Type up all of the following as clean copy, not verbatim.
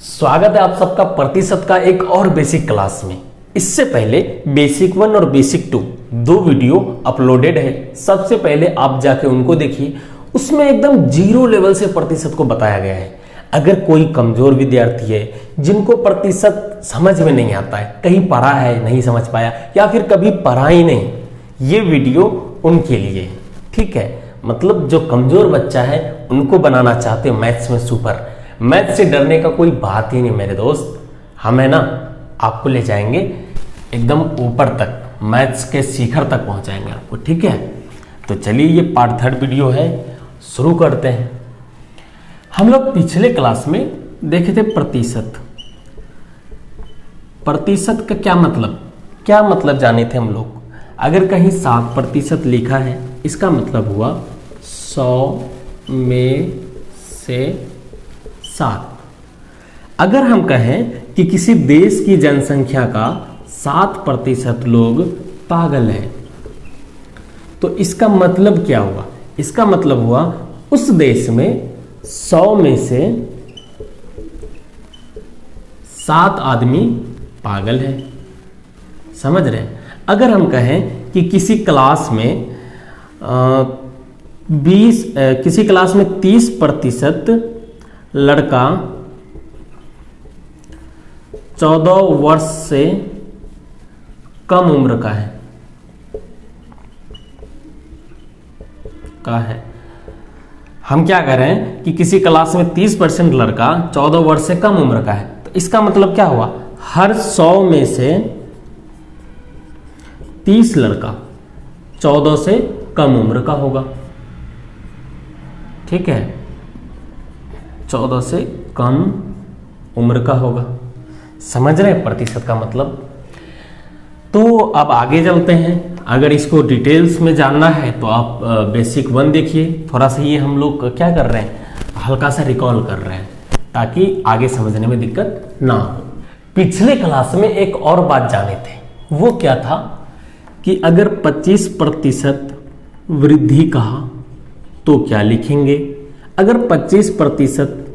स्वागत है आप सबका प्रतिशत का एक और बेसिक क्लास में। इससे पहले बेसिक 1 और बेसिक 2 दो वीडियो अपलोडेड है। सबसे पहले आप जाके उनको देखिए, उसमें एकदम जीरो लेवल से प्रतिशत को बताया गया है। अगर कोई कमजोर विद्यार्थी है जिनको प्रतिशत समझ में नहीं आता है, कहीं पढ़ा है नहीं समझ पाया या फिर कभी पढ़ा ही नहीं, ये वीडियो उनके लिए, ठीक है। मतलब जो कमजोर बच्चा है उनको बनाना चाहते हो मैथ्स में सुपर। मैथ से डरने का कोई बात ही नहीं मेरे दोस्त। हम है ना आपको ले जाएंगे एकदम ऊपर तक, मैथ्स के शिखर तक पहुंचाएंगे आपको, ठीक है। तो चलिए ये पार्ट 3 वीडियो है, शुरू करते हैं। हम लोग पिछले क्लास में देखे थे प्रतिशत। प्रतिशत का क्या मतलब जाने थे हम लोग। अगर कहीं 7% लिखा है, इसका मतलब हुआ 100 में से 7। अगर हम कहें कि किसी देश की जनसंख्या का 7% लोग पागल हैं, तो इसका मतलब क्या हुआ? इसका मतलब हुआ उस देश में 100 में से 7 आदमी पागल है। समझ रहे हैं? अगर हम कहें कि किसी क्लास में 30% लड़का 14 वर्ष से कम उम्र का है, हम क्या करें कि किसी क्लास में 30% लड़का 14 वर्ष से कम उम्र का है, तो इसका मतलब क्या हुआ? हर 100 में से 30 लड़का 14 से कम उम्र का होगा, ठीक है। 14 से कम उम्र का होगा। समझ रहे हैं प्रतिशत का मतलब? तो अब आगे चलते हैं। अगर इसको डिटेल्स में जानना है तो आप बेसिक 1 देखिए। थोड़ा सा ये हम लोग क्या कर रहे हैं, हल्का सा रिकॉल कर रहे हैं ताकि आगे समझने में दिक्कत ना हो। पिछले क्लास में एक और बात जाने थे, वो क्या था कि अगर 25% वृद्धि कहा तो क्या लिखेंगे, अगर 25%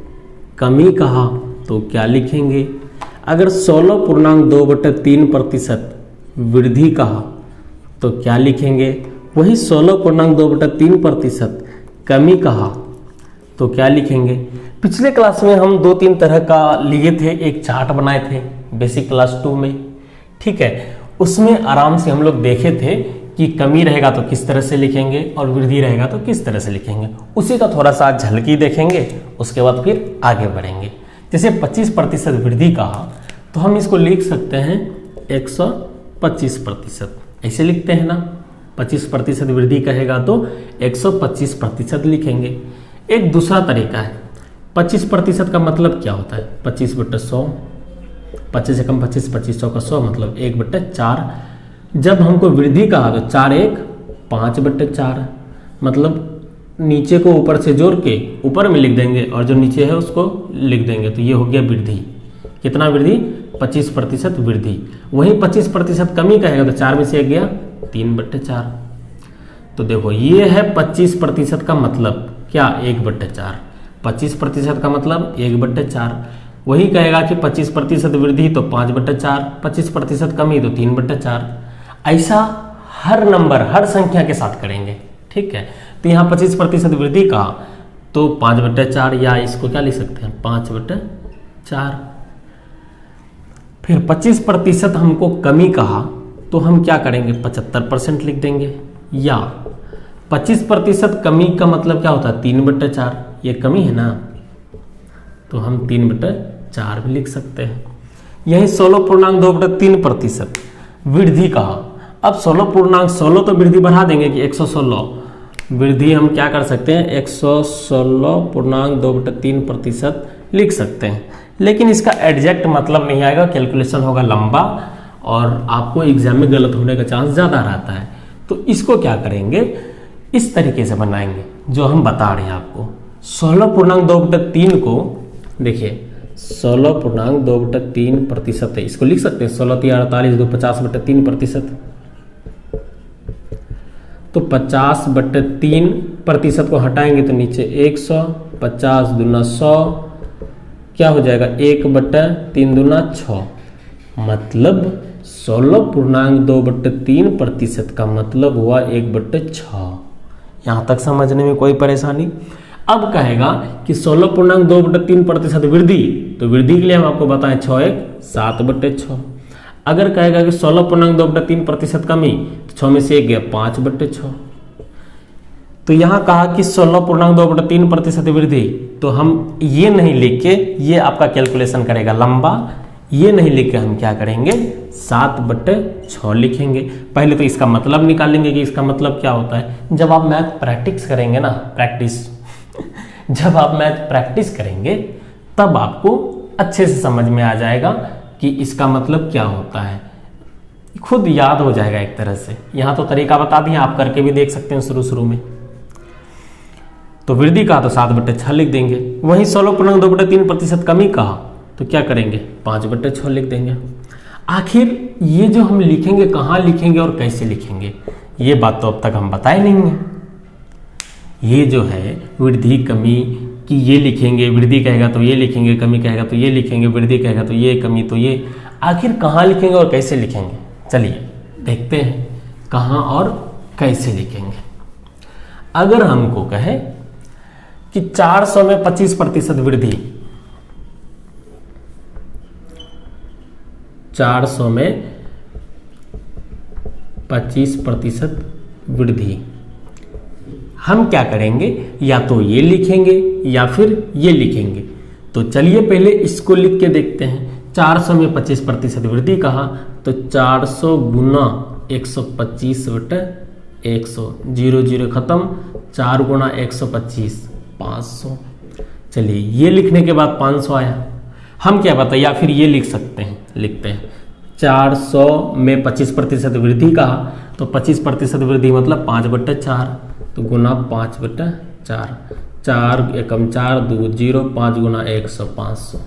कमी कहा तो क्या लिखेंगे, अगर 16.2/3% वृद्धि कहा तो क्या लिखेंगे, वही 16.2/3% कमी कहा तो क्या लिखेंगे। पिछले क्लास में हम 2-3 तरह का लिए थे, एक चार्ट बनाए थे बेसिक क्लास 2 में, ठीक है। उसमें आराम से हम लोग देखे थे कि कमी रहेगा तो किस तरह से लिखेंगे और वृद्धि रहेगा तो किस तरह से लिखेंगे। उसी का थोड़ा सा झलकी देखेंगे, उसके बाद फिर आगे बढ़ेंगे। जैसे 25% वृद्धि कहा तो हम इसको लिख सकते हैं 125%, ऐसे लिखते हैं ना। 25% वृद्धि कहेगा तो 125% लिखेंगे। एक दूसरा तरीका है, 25% का मतलब क्या होता है? 25/100, 25 से कम 25, 2500 का 100 मतलब 1/4। जब हमको वृद्धि कहा तो 4 1 5/4, मतलब नीचे को ऊपर से जोड़ के ऊपर में लिख देंगे और जो नीचे है उसको लिख देंगे, तो ये हो गया वृद्धि। कितना वृद्धि? 25% वृद्धि। वहीं 25% कमी कहेगा तो 4 में से 1 गया 3/4। तो देखो ये है 25% का मतलब क्या? 1/4। 25% का मतलब 1/4। वही कहेगा कि 25% वृद्धि तो 5/4, 25% कमी तो 3/4। ऐसा हर नंबर, हर संख्या के साथ करेंगे, ठीक है। तो यहाँ 25% वृद्धि का तो 5/4, या इसको क्या लिख सकते हैं 5/4। फिर 25% हमको कमी कहा तो हम क्या करेंगे 75% लिख देंगे, या 25% कमी का मतलब क्या होता है 3/4, ये कमी है ना, तो हम 3/4 भी लिख सकते हैं। यही 16.2/3% वृद्धि कहा। अब 16.16 तो वृद्धि बढ़ा देंगे कि 116 वृद्धि हम क्या कर सकते हैं 116.2/3% लिख सकते हैं। लेकिन इसका एग्जैक्ट मतलब नहीं आएगा, कैलकुलेशन होगा लंबा और आपको एग्जाम में गलत होने का चांस ज़्यादा रहता है। तो इसको क्या करेंगे, इस तरीके से बनाएंगे जो हम बता रहे हैं आपको। 16.2/3 को देखिए 16.2/3% है, इसको लिख सकते हैं 16 × 48 2 50/3%। तो 50/3% को हटाएंगे तो नीचे 100, 50 × 100 क्या हो जाएगा 1/3 दूना 6, मतलब 16.2/3% का मतलब हुआ 1/6। यहाँ तक समझने में कोई परेशानी? अब कहेगा कि 16.2/3% वृद्धि, तो वृद्धि के लिए हम आपको बताएं 6×1 7/6। अगर कहेगा कि 16.2/3% कमी, तो 6 में से 1 गया 5/6। तो यहाँ कहा कि 16.2/3% वृद्धि, तो हम ये नहीं लिख के, ये आपका कैलकुलेशन करेगा लंबा, ये नहीं लिख के हम क्या करेंगे 7/6 लिखेंगे। पहले तो इसका मतलब निकालेंगे कि इसका मतलब क्या होता है। जब आप मैथ प्रैक्टिस करेंगे ना, जब आप मैथ प्रैक्टिस करेंगे तब आपको अच्छे से समझ में आ जाएगा कि इसका मतलब क्या होता है, खुद याद हो जाएगा एक तरह से। यहाँ तो तरीका बता दिया, आप करके भी देख सकते हैं शुरू में। तो वृद्धि कहा तो 7/6 लिख देंगे। वहीं 16.2/3% कमी कहा तो क्या करेंगे 5/6 लिख देंगे। आखिर ये जो हम लिखेंगे कहाँ लिखेंगे और कैसे लिखेंगे, ये बात तो अब तक हम बताए नहीं है। ये जो है वृद्धि कमी कि ये लिखेंगे, वृद्धि कहेगा तो ये लिखेंगे, कमी कहेगा तो ये लिखेंगे, वृद्धि कहेगा तो ये, कमी तो ये, आखिर कहाँ लिखेंगे और कैसे लिखेंगे, चलिए देखते हैं कहाँ और कैसे लिखेंगे। अगर हमको कहे कि 400 में 25% वृद्धि, 400 में 25% वृद्धि, हम क्या करेंगे, या तो ये लिखेंगे या फिर ये लिखेंगे। तो चलिए पहले इसको लिख के देखते हैं। 400 में 25% वृद्धि कहा तो 400 गुना 125/100, 0 0 खत्म, 4 गुना 125 500। चलिए ये लिखने के बाद 500 आया। हम क्या बताइए, या फिर ये लिख सकते हैं, लिखते हैं 400 में 25% वृद्धि कहा तो 25% वृद्धि मतलब 5/4, तो गुना 5/4, 4 एकम 4 2 0, 5 गुना 100 500।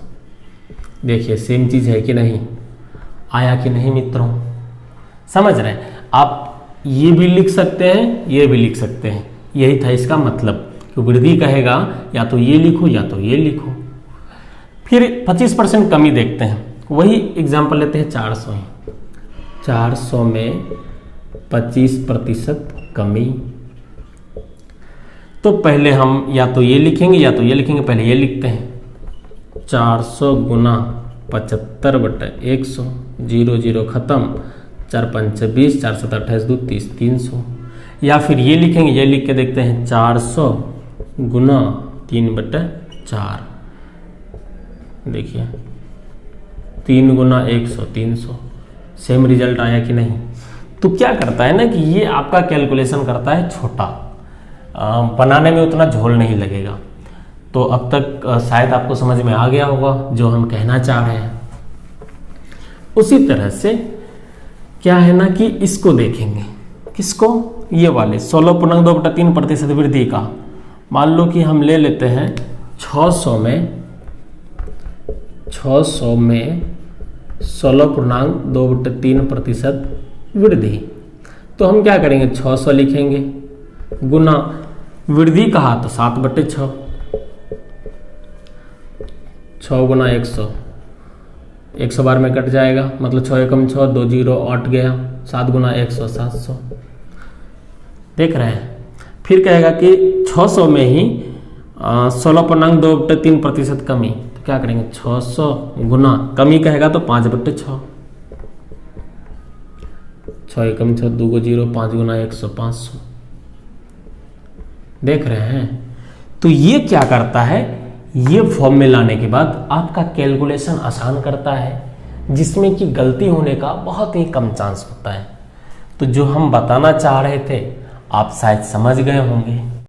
देखिए सेम चीज़ है कि नहीं, आया कि नहीं मित्रों, समझ रहे हैं आप। ये भी लिख सकते हैं, ये भी लिख सकते हैं, यही था इसका मतलब कि वृद्धि कहेगा या तो ये लिखो या तो ये लिखो। फिर 25% कमी देखते हैं, वही एग्जाम्पल लेते हैं 400 ही। 400 में 25% कमी, तो पहले हम या तो ये लिखेंगे या तो ये लिखेंगे। पहले ये लिखते हैं 400 गुना 75/100, 0 0 खत्म, 4 5 20, 4 7 28 2 30, 300। या फिर ये लिखेंगे, ये लिख के देखते हैं 400 गुना 3/4, देखिए 3 गुना 100 300। सेम रिजल्ट आया कि नहीं। तो क्या करता है ना कि ये आपका कैलकुलेशन करता है छोटा, बनाने में उतना झोल नहीं लगेगा। तो अब तक शायद आपको समझ में आ गया होगा जो हम कहना चाह रहे हैं। उसी तरह से क्या है ना कि इसको देखेंगे, किसको, ये वाले 16.2/3% वृद्धि का। मान लो कि हम ले लेते हैं 600 में 16.2/3% वृद्धि, तो हम क्या करेंगे 600 लिखेंगे, गुना वृद्धि कहा तो 7/6, 6 गुना 100, 100 बार में कट जाएगा, मतलब 6 एकम 6, 2 0 8 गया, 7 गुना 100 700। देख रहे हैं। फिर कहेगा कि 600 में ही 16.2/3% कमी, तो क्या करेंगे 600 गुना कमी कहेगा तो 5/6, 6 एकम 6, 2 0, 5 गुना 100 500। देख रहे हैं। तो ये क्या करता है, ये फॉर्म में लाने के बाद आपका कैलकुलेशन आसान करता है, जिसमें कि गलती होने का बहुत ही कम चांस होता है। तो जो हम बताना चाह रहे थे आप शायद समझ गए होंगे।